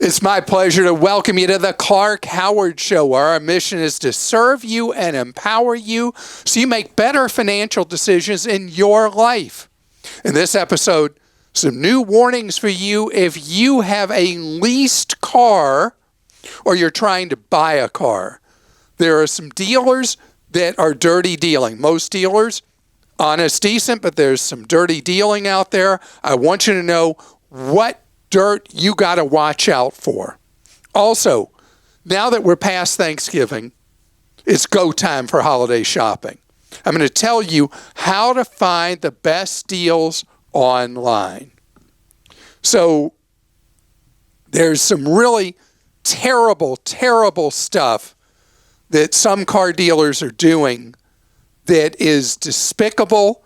It's my pleasure to welcome you to the Clark Howard Show, where our mission is to serve you and empower you so you make better financial decisions in your life. In this episode, some new warnings for you if you have a leased car or you're trying to buy a car. There are some dealers that are dirty dealing. Most dealers, honest, decent, but there's some dirty dealing out there. I want you to know what dirt you got to watch out for. Also, now that we're past Thanksgiving, it's go time for holiday shopping. I'm going to tell you how to find the best deals online. So there's some really terrible stuff that some car dealers are doing that is despicable,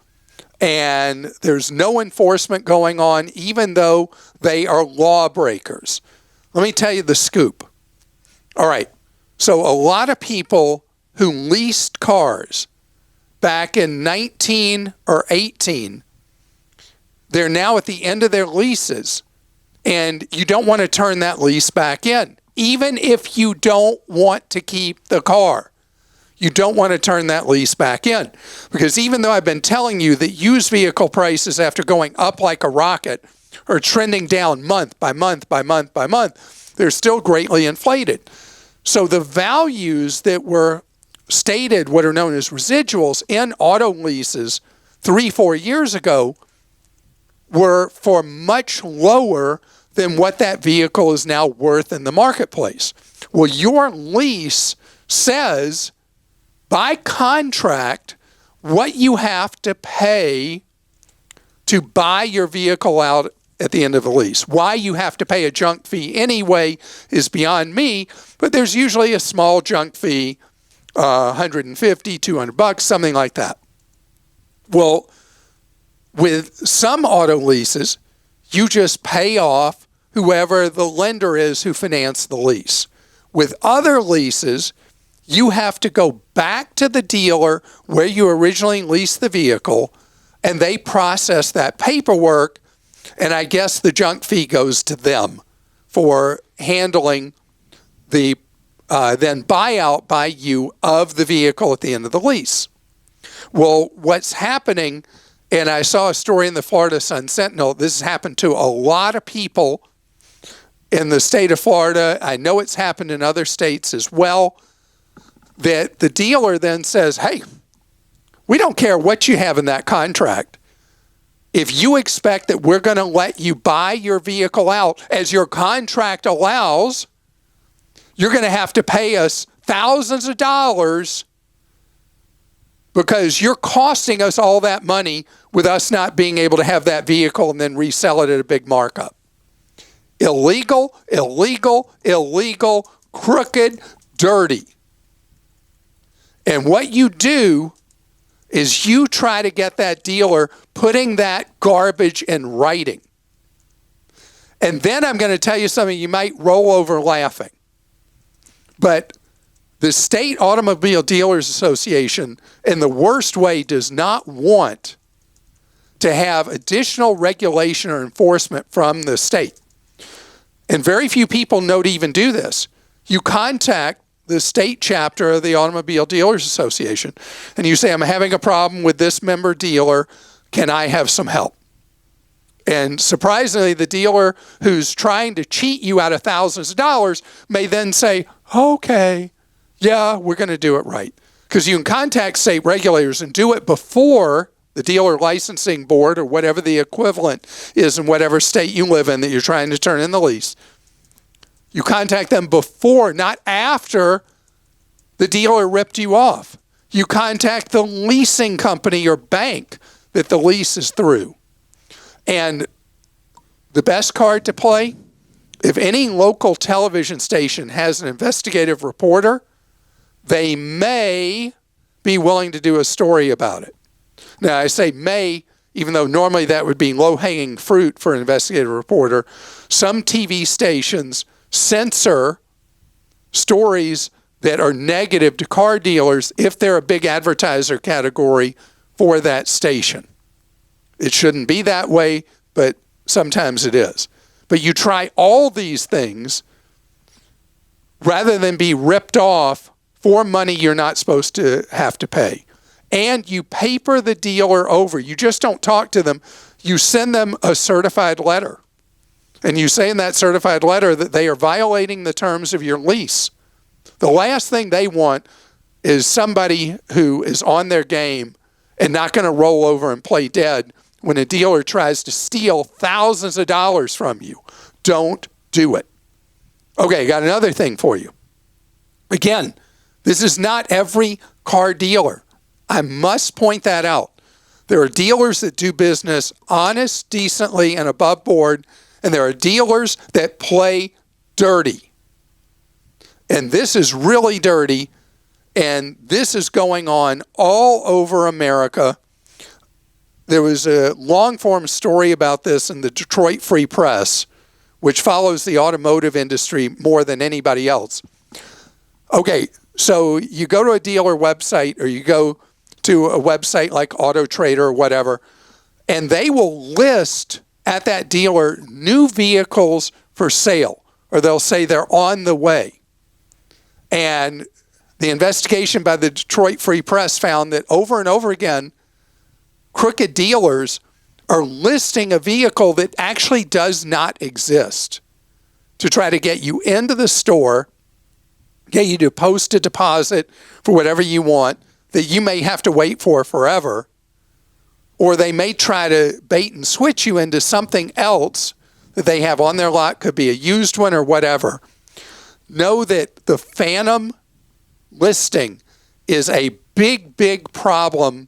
and there's no enforcement going on, even though they are lawbreakers. Let me tell you the scoop. All right, so a lot of people who leased cars back in 19 or 18, they're now at the end of their leases, and you don't want to turn that lease back in, even if you don't want to keep the car. You don't want to turn that lease back in, because even though I've been telling you that used vehicle prices, after going up like a rocket, are trending down month by month by month by month, they're still greatly inflated. So the values that were stated, what are known as residuals in auto leases 3-4 years ago, were for much lower than what that vehicle is now worth in the marketplace. Well, your lease says by contract what you have to pay to buy your vehicle out at the end of the lease. Why you have to pay a junk fee anyway is beyond me, but there's usually a small junk fee, $150, $200, something like that. Well, with some auto leases, you just pay off whoever the lender is who financed the lease. With other leases, you have to go back to the dealer where you originally leased the vehicle, and they process that paperwork, and I guess the junk fee goes to them for handling the then buyout by you of the vehicle at the end of the lease. Well, what's happening, and I saw a story in the Florida Sun-Sentinel, this has happened to a lot of people in the state of Florida. I know it's happened in other states as well, that the dealer then says, hey, we don't care what you have in that contract. If you expect that we're going to let you buy your vehicle out as your contract allows, you're going to have to pay us thousands of dollars because you're costing us all that money with us not being able to have that vehicle and then resell it at a big markup. Illegal, crooked, dirty. And what you do is you try to get that dealer putting that garbage in writing. And then I'm going to tell you something you might roll over laughing. But the State Automobile Dealers Association, in the worst way, does not want to have additional regulation or enforcement from the state. And very few people know to even do this. You contact the state chapter of the Automobile Dealers Association, and you say, I'm having a problem with this member dealer. Can I have some help? And surprisingly, the dealer who's trying to cheat you out of thousands of dollars may then say, okay, yeah, we're going to do it right. Because you can contact state regulators and do it before the dealer licensing board or whatever the equivalent is in whatever state you live in that you're trying to turn in the lease. You contact them before, not after the dealer ripped you off. You contact the leasing company or bank that the lease is through. And the best card to play, if any local television station has an investigative reporter, they may be willing to do a story about it. Now, I say may, even though normally that would be low-hanging fruit for an investigative reporter. Some TV stations censor stories that are negative to car dealers if they're a big advertiser category for that station. It shouldn't be that way, but sometimes it is. but you try all these things rather than be ripped off for money you're not supposed to have to pay. And you paper the dealer over. You just don't talk to them. You send them a certified letter. And you say in that certified letter that they are violating the terms of your lease. The last thing they want is somebody who is on their game and not going to roll over and play dead when a dealer tries to steal thousands of dollars from you. Don't do it. Okay, got another thing for you. Again, this is not every car dealer. I must point that out. There are dealers that do business honest, decently, and above board, and there are dealers that play dirty. And this is really dirty, and this is going on all over America. There was a long-form story about this in the Detroit Free Press, which follows the automotive industry more than anybody else. Okay, so you go to a dealer website or you go to a website like Auto Trader or whatever, and they will list at that dealer new vehicles for sale, or they'll say they're on the way. And the investigation by the Detroit Free Press found that over and over again, crooked dealers are listing a vehicle that actually does not exist to try to get you into the store, get you to post a deposit for whatever you want that you may have to wait for forever, or they may try to bait and switch you into something else that they have on their lot, could be a used one or whatever. Know that the phantom listing is a big, big problem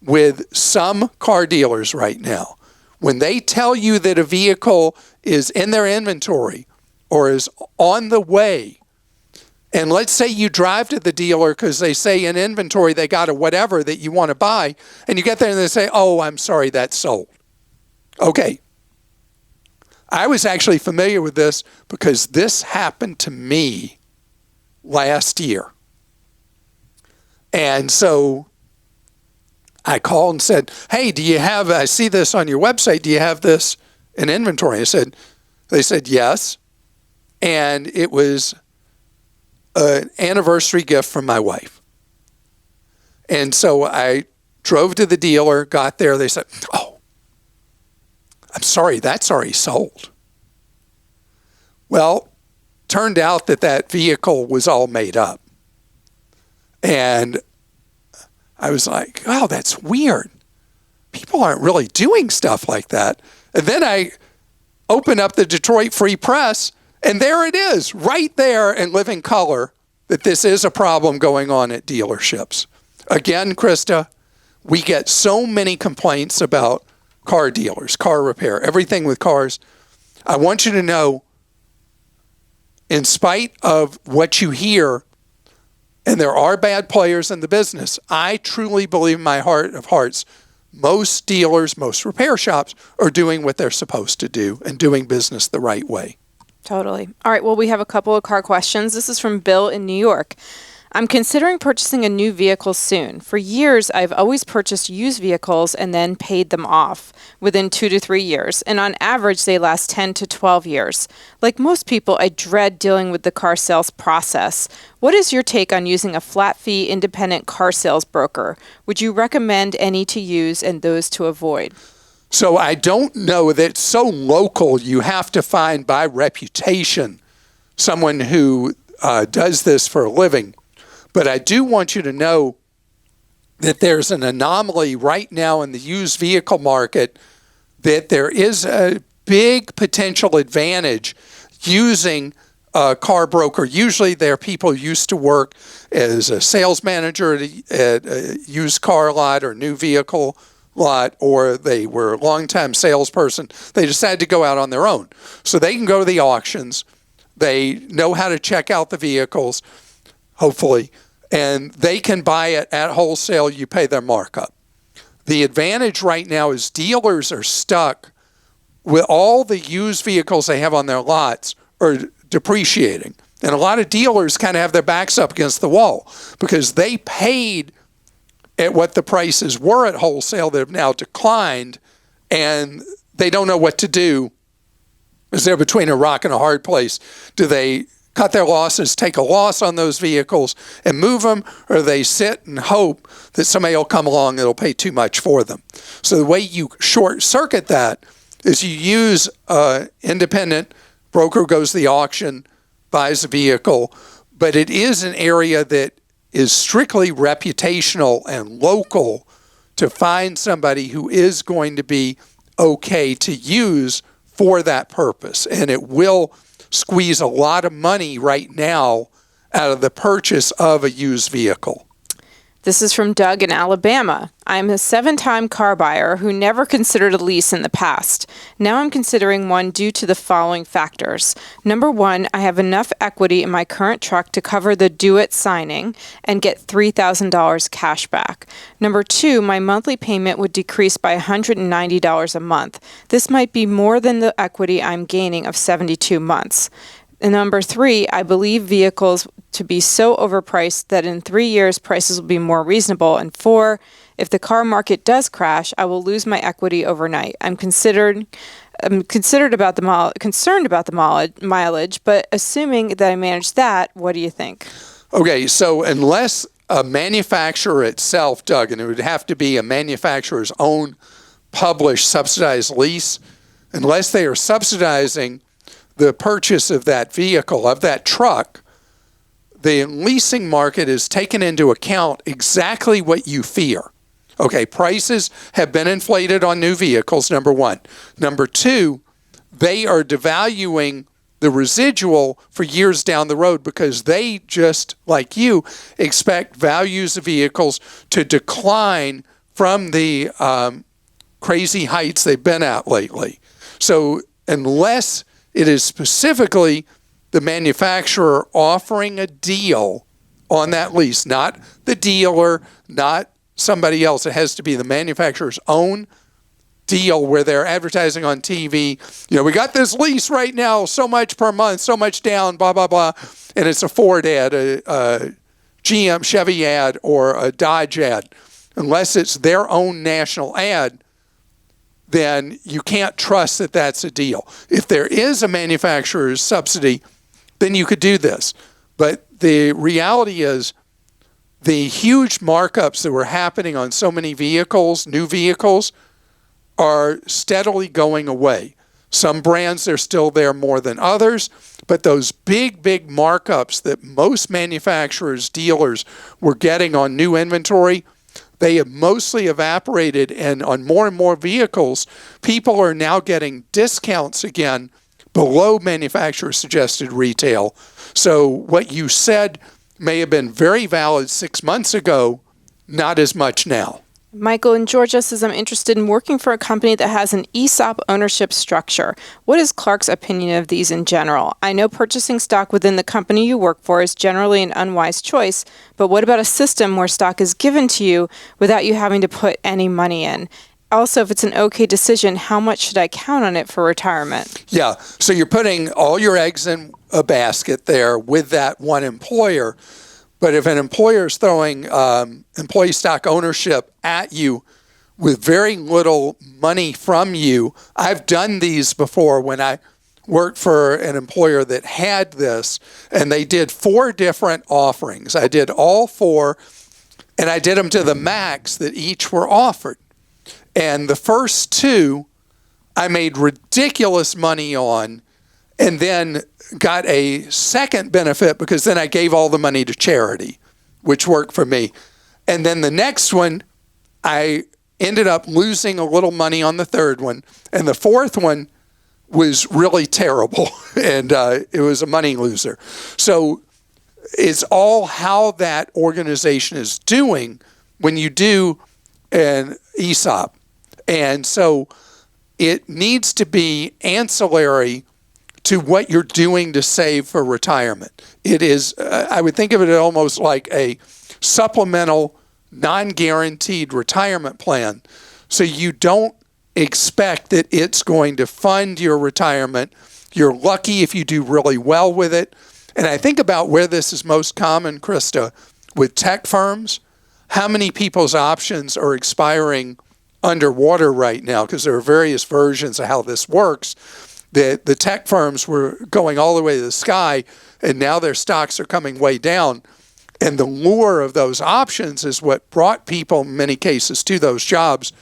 with some car dealers right now. When they tell you that a vehicle is in their inventory or is on the way, and let's say you drive to the dealer because they say in inventory they got a whatever that you want to buy, and you get there and they say, oh, I'm sorry, that's sold. Okay. I was actually familiar with this because this happened to me last year. And so I called and said, hey, I see this on your website, do you have this in inventory? They said yes. And it was an anniversary gift from my wife. And so I drove to the dealer, got there, they said, oh, I'm sorry, that's already sold. Well, turned out that vehicle was all made up. And I was like, wow, that's weird. People aren't really doing stuff like that. And then I opened up the Detroit Free Press, and there it is, right there in living color, that this is a problem going on at dealerships. Again, Christa, we get so many complaints about car dealers, car repair, everything with cars. I want you to know, in spite of what you hear, and there are bad players in the business, I truly believe in my heart of hearts, most dealers, most repair shops are doing what they're supposed to do and doing business the right way. Totally. All right, well, we have a couple of car questions. This is from Bill in New York. I'm considering purchasing a new vehicle soon. For years, I've always purchased used vehicles and then paid them off within 2 to 3 years. And on average, they last 10 to 12 years. Like most people, I dread dealing with the car sales process. What is your take on using a flat fee independent car sales broker? Would you recommend any to use and those to avoid? So I don't know that it's so local. You have to find by reputation someone who does this for a living. But I do want you to know that there's an anomaly right now in the used vehicle market, that there is a big potential advantage using a car broker. Usually they're people who used to work as a sales manager at a used car lot or new vehicle lot, or they were a longtime salesperson. They decided to go out on their own. So they can go to the auctions. They know how to check out the vehicles, hopefully, and they can buy it at wholesale. You pay their markup. The advantage right now is dealers are stuck with all the used vehicles they have on their lots are depreciating. And a lot of dealers kind of have their backs up against the wall because they paid at what the prices were at wholesale that have now declined, and they don't know what to do Is they're between a rock and a hard place. Do they cut their losses, take a loss on those vehicles and move them, or they sit and hope that somebody will come along that'll pay too much for them? So the way you short circuit that is you use an independent broker, goes to the auction, buys a vehicle, but it is an area that is strictly reputational and local to find somebody who is going to be okay to use for that purpose. And it will squeeze a lot of money right now out of the purchase of a used vehicle. This is from Doug in Alabama. I'm a 7-time car buyer who never considered a lease in the past. Now I'm considering one due to the following factors. Number 1, I have enough equity in my current truck to cover the due-it signing and get $3,000 cash back. Number 2, my monthly payment would decrease by $190 a month. This might be more than the equity I'm gaining of 72 months. And number 3, I believe vehicles to be so overpriced that in 3 years prices will be more reasonable. And 4, if the car market does crash, I will lose my equity overnight. I'm concerned about the mileage, but assuming that I manage that, what do you think? Okay, so unless a manufacturer itself, Doug, and it would have to be a manufacturer's own published subsidized lease, unless they are subsidizing the purchase of that vehicle, of that truck, the leasing market is taken into account exactly what you fear. Okay, prices have been inflated on new vehicles, number 1. Number 2, they are devaluing the residual for years down the road because they, just like you, expect values of vehicles to decline from the crazy heights they've been at lately. So unless it is specifically the manufacturer offering a deal on that lease, not the dealer, not somebody else. It has to be the manufacturer's own deal where they're advertising on TV. You know, we got this lease right now, so much per month, so much down, blah, blah, blah. And it's a Ford ad, a GM Chevy ad, or a Dodge ad. Unless it's their own national ad, then you can't trust that that's a deal. If there is a manufacturer's subsidy, then you could do this. But the reality is the huge markups that were happening on so many vehicles, new vehicles, are steadily going away. Some brands are still there more than others, but those big markups that most manufacturers, dealers were getting on new inventory, they have mostly evaporated, and on more and more vehicles, people are now getting discounts again below manufacturer suggested retail. So what you said may have been very valid 6 months ago, not as much now. Michael in Georgia says, I'm interested in working for a company that has an ESOP ownership structure. What is Clark's opinion of these in general? I know purchasing stock within the company you work for is generally an unwise choice, but what about a system where stock is given to you without you having to put any money in? Also, if it's an okay decision, how much should I count on it for retirement? Yeah, so you're putting all your eggs in a basket there with that one employer. But if an employer is throwing employee stock ownership at you with very little money from you, I've done these before when I worked for an employer that had this, and they did 4 different offerings. I did all 4, and I did them to the max that each were offered. And the first 2, I made ridiculous money on, and then got a second benefit because then I gave all the money to charity, which worked for me. And then the next one, I ended up losing a little money on the third one. And the fourth one was really terrible, and it was a money loser. So it's all how that organization is doing when you do an ESOP. And so it needs to be ancillary to what you're doing to save for retirement. It is, I would think of it almost like a supplemental, non-guaranteed retirement plan. So you don't expect that it's going to fund your retirement. You're lucky if you do really well with it. And I think about where this is most common, Christa, with tech firms. How many people's options are expiring underwater right now? Because there are various versions of how this works. The tech firms were going all the way to the sky, and now their stocks are coming way down. And the lure of those options is what brought people, in many cases, to those jobs,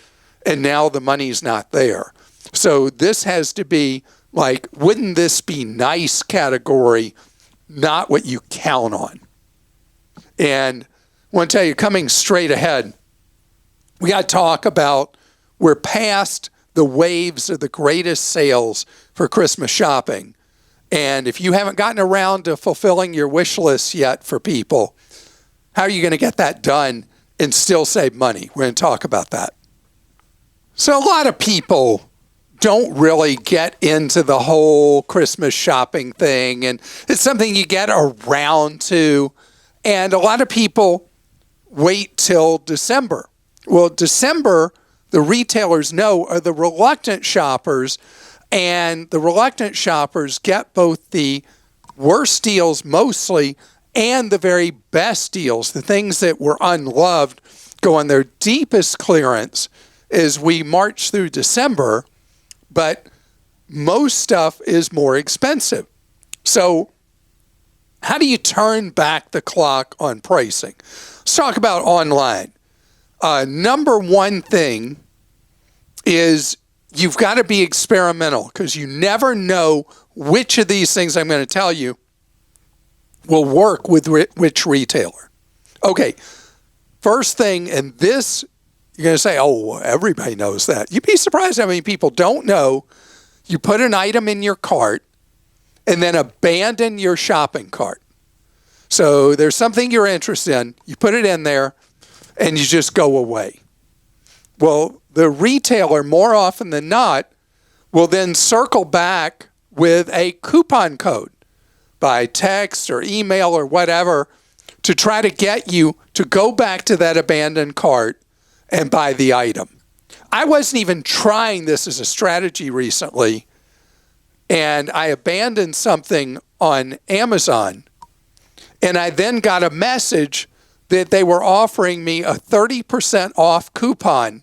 and now the money's not there. So this has to be like, wouldn't this be nice category, not what you count on. And I want to tell you, coming straight ahead, we got to talk about, we're past the waves of the greatest sales for Christmas shopping. And if you haven't gotten around to fulfilling your wish list yet for people, how are you going to get that done and still save money? We're going to talk about that. So a lot of people don't really get into the whole Christmas shopping thing, and it's something you get around to. And a lot of people wait till December. Well, December, the retailers know, are the reluctant shoppers, and the reluctant shoppers get both the worst deals mostly and the very best deals. The things that were unloved go on their deepest clearance as we march through December, but most stuff is more expensive. So how do you turn back the clock on pricing? Let's talk about online. Number one thing is you've got to be experimental, because you never know which of these things I'm going to tell you will work with which retailer. Okay, first thing, and this, you're going to say, oh, well, everybody knows that. You'd be surprised how many people don't know. You put an item in your cart and then abandon your shopping cart. So there's something you're interested in, you put it in there, and you just go away. Well, the retailer, more often than not, will then circle back with a coupon code by text or email or whatever to try to get you to go back to that abandoned cart and buy the item. I wasn't even trying this as a strategy recently, and I abandoned something on Amazon, and I then got a message that they were offering me a 30% off coupon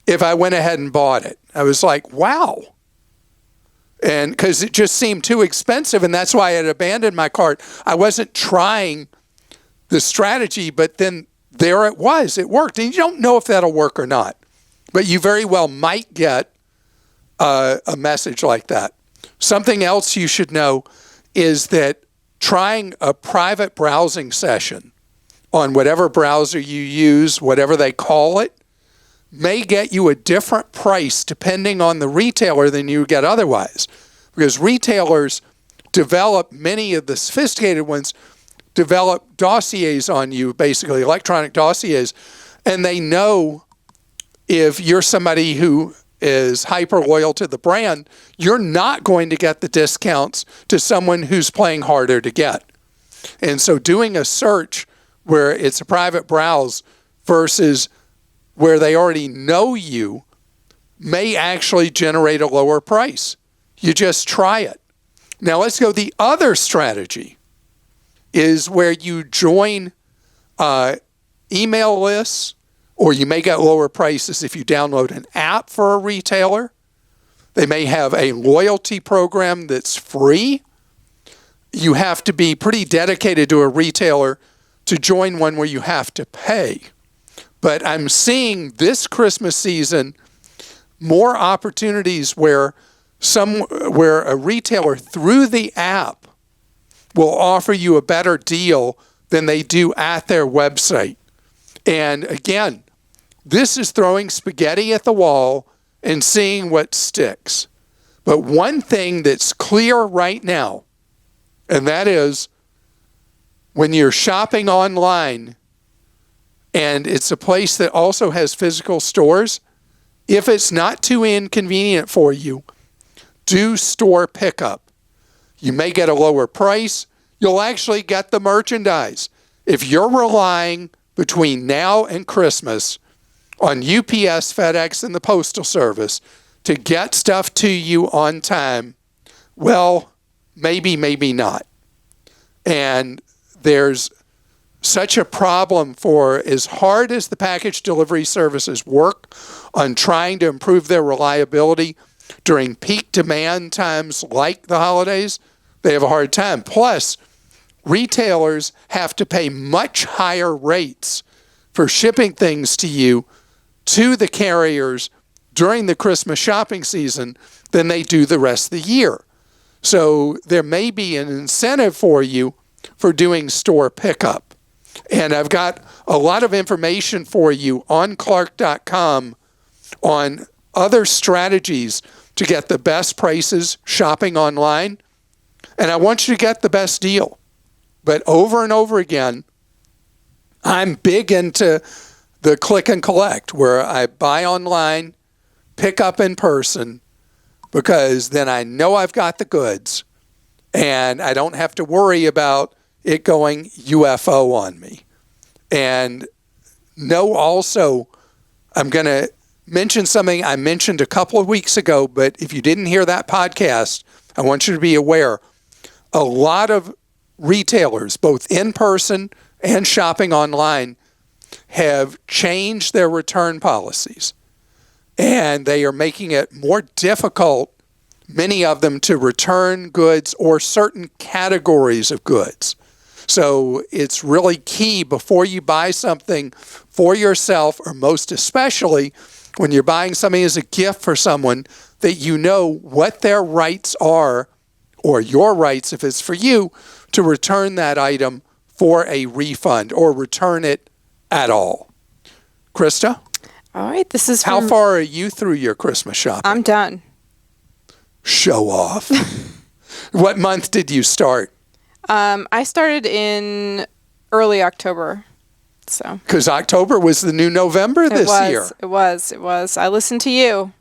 if I went ahead and bought it. I was like, wow. And because it just seemed too expensive, and that's why I had abandoned my cart. I wasn't trying the strategy, but then there it was. It worked. And you don't know if that'll work or not, but you very well might get a message like that. Something else you should know is that trying a private browsing session on whatever browser you use, whatever they call it, may get you a different price depending on the retailer than you get otherwise. Because retailers develop, many of the sophisticated ones, develop dossiers on you, basically electronic dossiers, and they know if you're somebody who is hyper loyal to the brand, you're not going to get the discounts to someone who's playing harder to get. And so doing a search where it's a private browse versus where they already know you may actually generate a lower price. You just try it. Now let's go. The other strategy is where you join email lists, or you may get lower prices if you download an app for a retailer. They may have a loyalty program that's free. You have to be pretty dedicated to a retailer to join one where you have to pay. But I'm seeing this Christmas season more opportunities where a retailer through the app will offer you a better deal than they do at their website. And again, this is throwing spaghetti at the wall and seeing what sticks. But one thing that's clear right now, and that is when you're shopping online, and it's a place that also has physical stores, if it's not too inconvenient for you, do store pickup. You may get a lower price. You'll actually get the merchandise. If you're relying between now and Christmas on UPS, FedEx, and the Postal Service to get stuff to you on time, well, maybe, maybe not. And there's such a problem for, as hard as the package delivery services work on trying to improve their reliability, during peak demand times like the holidays, they have a hard time. Plus, retailers have to pay much higher rates for shipping things to you, to the carriers during the Christmas shopping season than they do the rest of the year. So there may be an incentive for you for doing store pickup. And I've got a lot of information for you on Clark.com on other strategies to get the best prices shopping online. And I want you to get the best deal. But over and over again, I'm big into the click and collect, where I buy online, pick up in person, because then I know I've got the goods and I don't have to worry about it going UFO on me. And know also, I'm going to mention something I mentioned a couple of weeks ago, but if you didn't hear that podcast, I want you to be aware. A lot of retailers, both in person and shopping online, have changed their return policies. And they are making it more difficult, many of them, to return goods or certain categories of goods. So it's really key before you buy something for yourself, or most especially when you're buying something as a gift for someone, that you know what their rights are, or your rights if it's for you, to return that item for a refund or return it at all. Christa? All right, this is How far are you through your Christmas shopping? I'm done. Show off. What month did you start? I started in early October. So Because October was the new November this year. It was. I listened to you.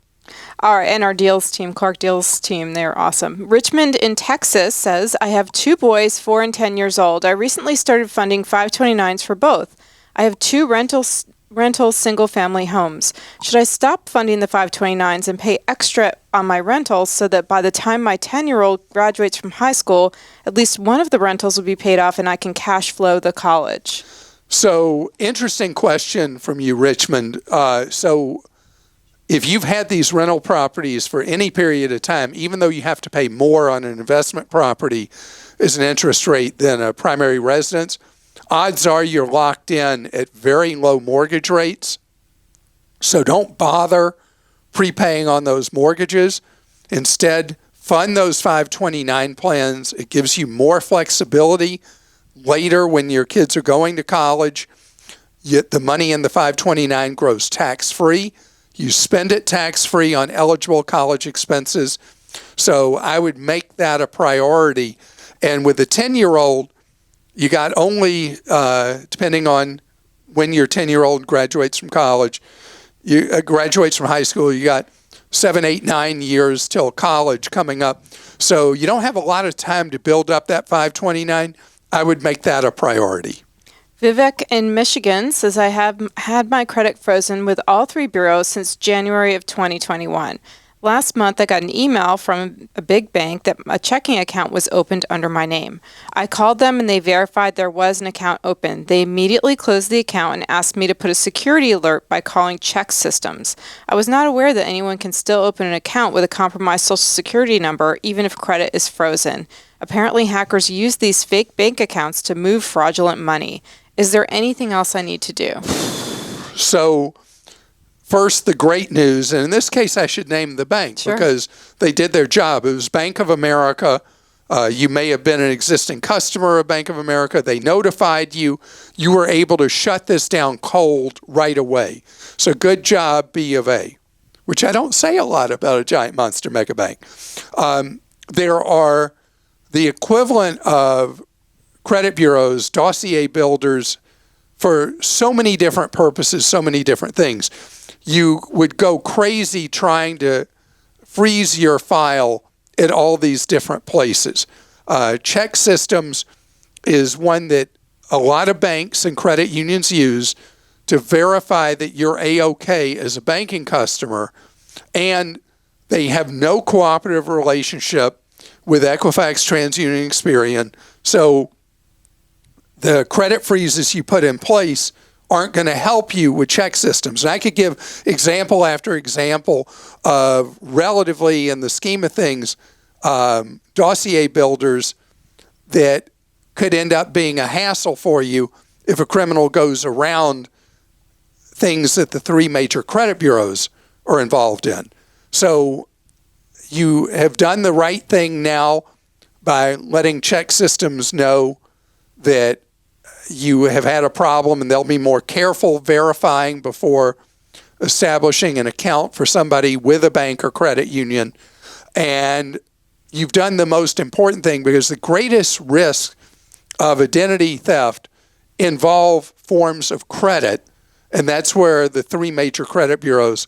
All right, and our deals team, Clark Deals team, they're awesome. Richmond in Texas says, I have 2 boys, 4 and 10 years old. I recently started funding 529s for both. I have 2 rental single-family homes. Should I stop funding the 529s and pay extra on my rentals so that by the time my 10-year-old graduates from high school, at least one of the rentals will be paid off and I can cash flow the college? So, interesting question from you, Richmond. So, if you've had these rental properties for any period of time, even though you have to pay more on an investment property as an interest rate than a primary residence, odds are you're locked in at very low mortgage rates. So don't bother prepaying on those mortgages. Instead, fund those 529 plans. It gives you more flexibility later when your kids are going to college. Yet the money in the 529 grows tax-free. You spend it tax-free on eligible college expenses. So I would make that a priority. And with a 10-year-old, you got only, depending on when your 10-year-old graduates from college, graduates from high school, you got 7, 8, 9 years till college coming up. So you don't have a lot of time to build up that 529. I would make that a priority. Vivek in Michigan says, I have had my credit frozen with all 3 bureaus since January of 2021. Last month, I got an email from a big bank that a checking account was opened under my name. I called them and they verified there was an account open. They immediately closed the account and asked me to put a security alert by calling Check Systems. I was not aware that anyone can still open an account with a compromised social security number, even if credit is frozen. Apparently, hackers use these fake bank accounts to move fraudulent money. Is there anything else I need to do? So, first, the great news, and in this case, I should name the bank because they did their job. It was Bank of America. You may have been an existing customer of Bank of America. They notified you. You were able to shut this down cold right away. So good job, B of A, which I don't say a lot about a giant monster mega bank. There are the equivalent of credit bureaus, dossier builders, for so many different purposes, so many different things. You would go crazy trying to freeze your file at all these different places. Check Systems is one that a lot of banks and credit unions use to verify that you're A-OK as a banking customer, and they have no cooperative relationship with Equifax, TransUnion, Experian. So the credit freezes you put in place aren't going to help you with check systems. And I could give example after example of relatively, in the scheme of things, dossier builders that could end up being a hassle for you if a criminal goes around things that the three major credit bureaus are involved in. So you have done the right thing now by letting check systems know that you have had a problem, and they'll be more careful verifying before establishing an account for somebody with a bank or credit union. And you've done the most important thing, because the greatest risk of identity theft involve forms of credit, and that's where the three major credit bureaus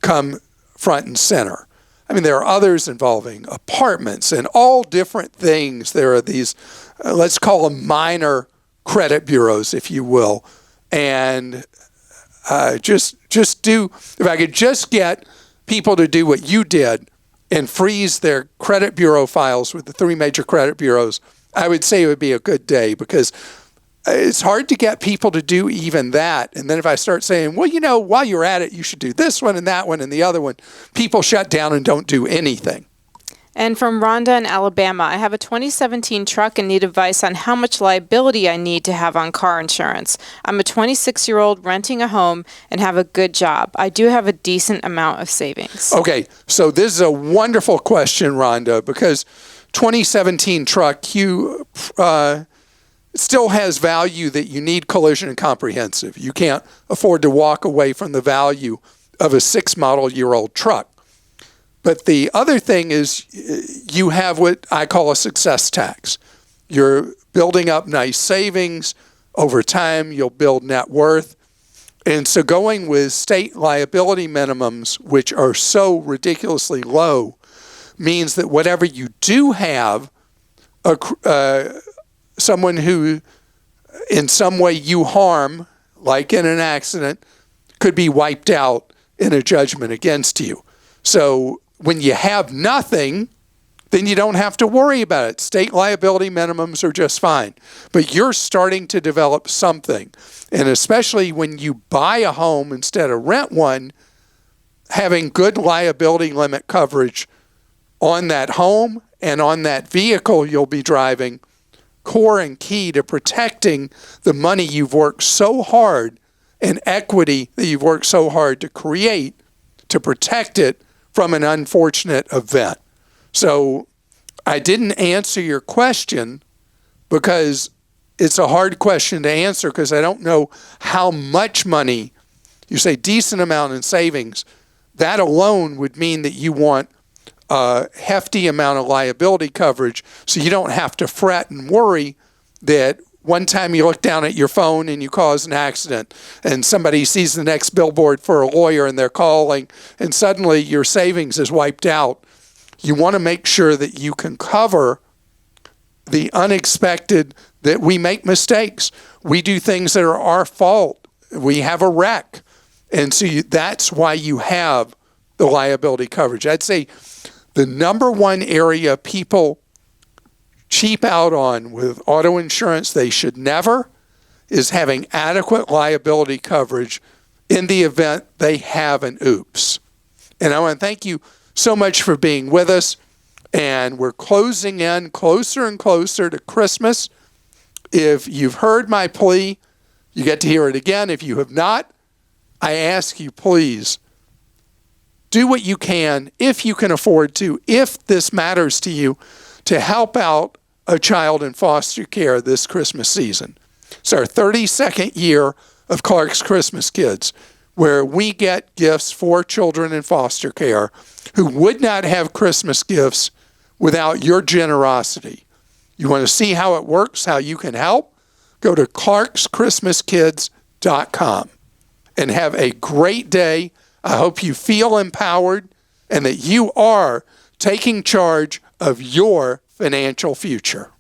come front and center. I mean, there are others involving apartments and all different things. There are these, let's call them minor credit bureaus, if you will. And just do, if I could just get people to do what you did and freeze their credit bureau files with the three major credit bureaus, I would say it would be a good day, because it's hard to get people to do even that. And then if I start saying, well, you know, while you're at it, you should do this one and that one and the other one, people shut down and don't do anything. And from Rhonda in Alabama, I have a 2017 truck and need advice on how much liability I need to have on car insurance. I'm a 26-year-old renting a home and have a good job. I do have a decent amount of savings. Okay, so this is a wonderful question, Rhonda, because 2017 truck, you still has value that you need collision and comprehensive. You can't afford to walk away from the value of a 6-model-year-old truck. But the other thing is you have what I call a success tax. You're building up nice savings. Over time, you'll build net worth. And so going with state liability minimums, which are so ridiculously low, means that whatever you do have, someone who in some way you harm, like in an accident, could be wiped out in a judgment against you. So when you have nothing, then you don't have to worry about it. State liability minimums are just fine. But you're starting to develop something. And especially when you buy a home instead of rent one, having good liability limit coverage on that home and on that vehicle you'll be driving, core and key to protecting the money you've worked so hard and equity that you've worked so hard to create, to protect it from an unfortunate event. So I didn't answer your question because it's a hard question to answer, because I don't know how much money. You say decent amount in savings. That alone would mean that you want a hefty amount of liability coverage, so you don't have to fret and worry that one time you look down at your phone and you cause an accident and somebody sees the next billboard for a lawyer and they're calling and suddenly your savings is wiped out. You want to make sure that you can cover the unexpected, that we make mistakes. We do things that are our fault. We have a wreck. And so that's why you have the liability coverage. I'd say the number one area people cheap out on with auto insurance they should never is having adequate liability coverage in the event they have an oops. And I want to thank you so much for being with us. And we're closing in closer and closer to Christmas. If you've heard my plea, you get to hear it again. If you have not, I ask you, please, do what you can, if you can afford to, if this matters to you, to help out a child in foster care this Christmas season. It's our 32nd year of Clark's Christmas Kids, where we get gifts for children in foster care who would not have Christmas gifts without your generosity. You want to see how it works, how you can help? Go to clarkschristmaskids.com and have a great day. I hope you feel empowered and that you are taking charge of your financial future.